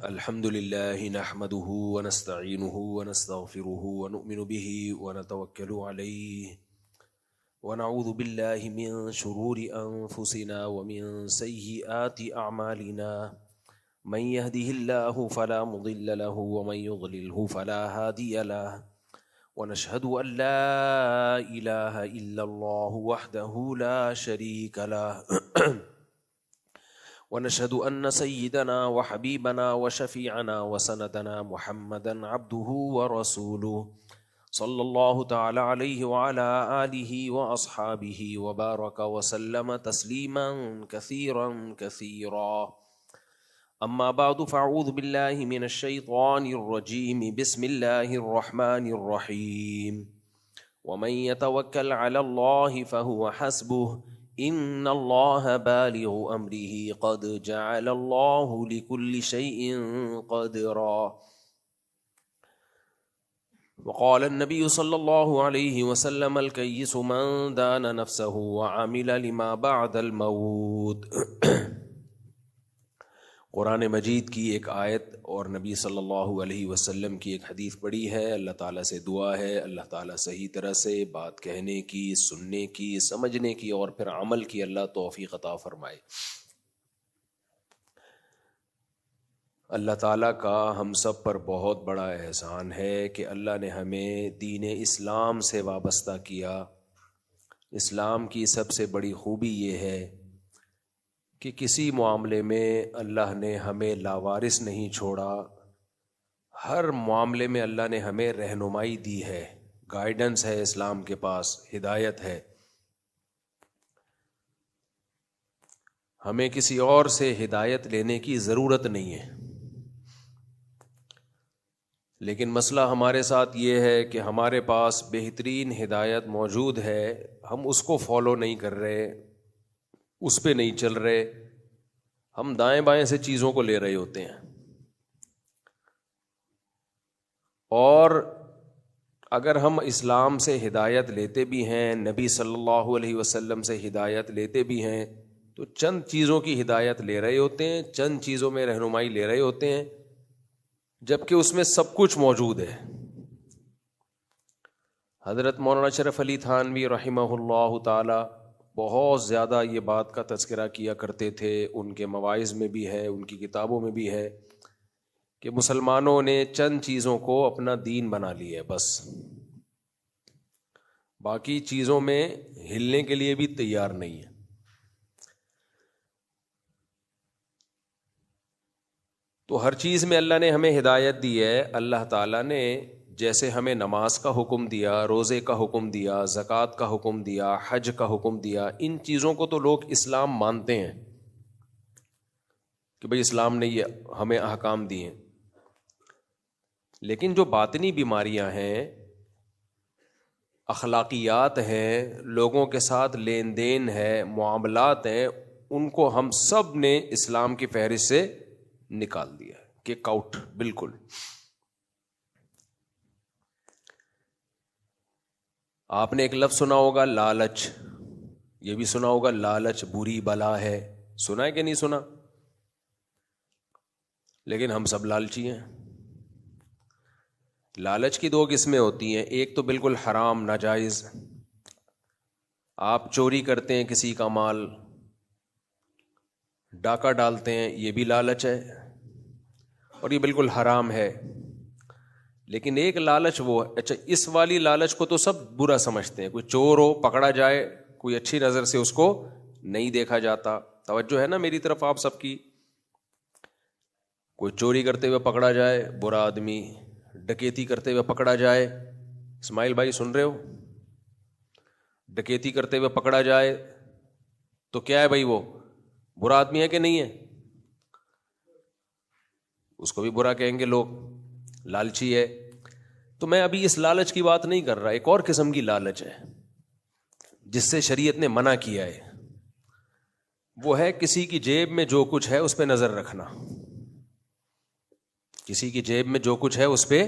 الحمد لله نحمده ونستعينه ونستغفره ونؤمن به ونتوكل عليه ونعوذ بالله من شرور أنفسنا ومن سيئات أعمالنا من يهده الله فلا مضل له ومن يضلله فلا هادي له ونشهد أن لا إله إلا الله وحده لا شريك له ونشهد أن سيدنا وحبيبنا وشفيعنا وسندنا محمدا عبده ورسوله صلى الله تعالى عليه وعلى آله وأصحابه وبارك وسلم تسليما كثيرا كثيرا. أما بعد فأعوذ بالله من الشيطان الرجيم. بسم الله الرحمن الرحيم. ومن يتوكل على الله فهو حسبه ان اللہ بالغ امرہ قد جعل اللہ لكل شیء قدرا. وقال النبی صلی اللہ علیہ وسلم الکیس من دان نفسه وعمل لما بعد الموت. قرآن مجید کی ایک آیت اور نبی صلی اللہ علیہ وسلم کی ایک حدیث پڑھی ہے. اللہ تعالیٰ سے دعا ہے اللہ تعالیٰ صحیح طرح سے بات کہنے کی، سننے کی، سمجھنے کی اور پھر عمل کی اللہ توفیق عطا فرمائے. اللہ تعالیٰ کا ہم سب پر بہت بڑا احسان ہے کہ اللہ نے ہمیں دین اسلام سے وابستہ کیا. اسلام کی سب سے بڑی خوبی یہ ہے کہ کسی معاملے میں اللہ نے ہمیں لاوارث نہیں چھوڑا. ہر معاملے میں اللہ نے ہمیں رہنمائی دی ہے، گائیڈنس ہے، اسلام کے پاس ہدایت ہے. ہمیں کسی اور سے ہدایت لینے کی ضرورت نہیں ہے. لیکن مسئلہ ہمارے ساتھ یہ ہے کہ ہمارے پاس بہترین ہدایت موجود ہے، ہم اس کو فالو نہیں کر رہے، اس پہ نہیں چل رہے، ہم دائیں بائیں سے چیزوں کو لے رہے ہوتے ہیں. اور اگر ہم اسلام سے ہدایت لیتے بھی ہیں، نبی صلی اللہ علیہ وسلم سے ہدایت لیتے بھی ہیں، تو چند چیزوں کی ہدایت لے رہے ہوتے ہیں، چند چیزوں میں رہنمائی لے رہے ہوتے ہیں، جبکہ اس میں سب کچھ موجود ہے. حضرت مولانا اشرف علی تھانوی رحمہ اللہ تعالی بہت زیادہ یہ بات کا تذکرہ کیا کرتے تھے. ان کے مواعظ میں بھی ہے، ان کی کتابوں میں بھی ہے کہ مسلمانوں نے چند چیزوں کو اپنا دین بنا لیا ہے، بس باقی چیزوں میں ہلنے کے لیے بھی تیار نہیں ہے. تو ہر چیز میں اللہ نے ہمیں ہدایت دی ہے. اللہ تعالیٰ نے جیسے ہمیں نماز کا حکم دیا، روزے کا حکم دیا، زکوٰۃ کا حکم دیا، حج کا حکم دیا، ان چیزوں کو تو لوگ اسلام مانتے ہیں کہ بھئی اسلام نے یہ ہمیں احکام دیے. لیکن جو باطنی بیماریاں ہیں، اخلاقیات ہیں، لوگوں کے ساتھ لین دین ہے، معاملات ہیں، ان کو ہم سب نے اسلام کی فہرست سے نکال دیا، کک آؤٹ بالکل. آپ نے ایک لفظ سنا ہوگا لالچ، یہ بھی سنا ہوگا لالچ بری بلا ہے. سنا ہے کہ نہیں سنا؟ لیکن ہم سب لالچی ہیں. لالچ کی دو قسمیں ہوتی ہیں. ایک تو بالکل حرام ناجائز، آپ چوری کرتے ہیں کسی کا مال، ڈاکہ ڈالتے ہیں، یہ بھی لالچ ہے اور یہ بالکل حرام ہے. لیکن ایک لالچ وہ، اچھا اس والی لالچ کو تو سب برا سمجھتے ہیں. کوئی چور ہو پکڑا جائے، کوئی اچھی نظر سے اس کو نہیں دیکھا جاتا. توجہ ہے نا میری طرف آپ سب کی؟ کوئی چوری کرتے ہوئے پکڑا جائے برا آدمی، ڈکیتی کرتے ہوئے پکڑا جائے، اسماعیل بھائی سن رہے ہو؟ ڈکیتی کرتے ہوئے پکڑا جائے تو کیا ہے بھائی، وہ برا آدمی ہے کہ نہیں ہے؟ اس کو بھی برا کہیں گے لوگ، لالچی ہے. تو میں ابھی اس لالچ کی بات نہیں کر رہا. ایک اور قسم کی لالچ ہے جس سے شریعت نے منع کیا ہے. وہ ہے کسی کی جیب میں جو کچھ ہے اس پہ نظر رکھنا. کسی کی جیب میں جو کچھ ہے اس پہ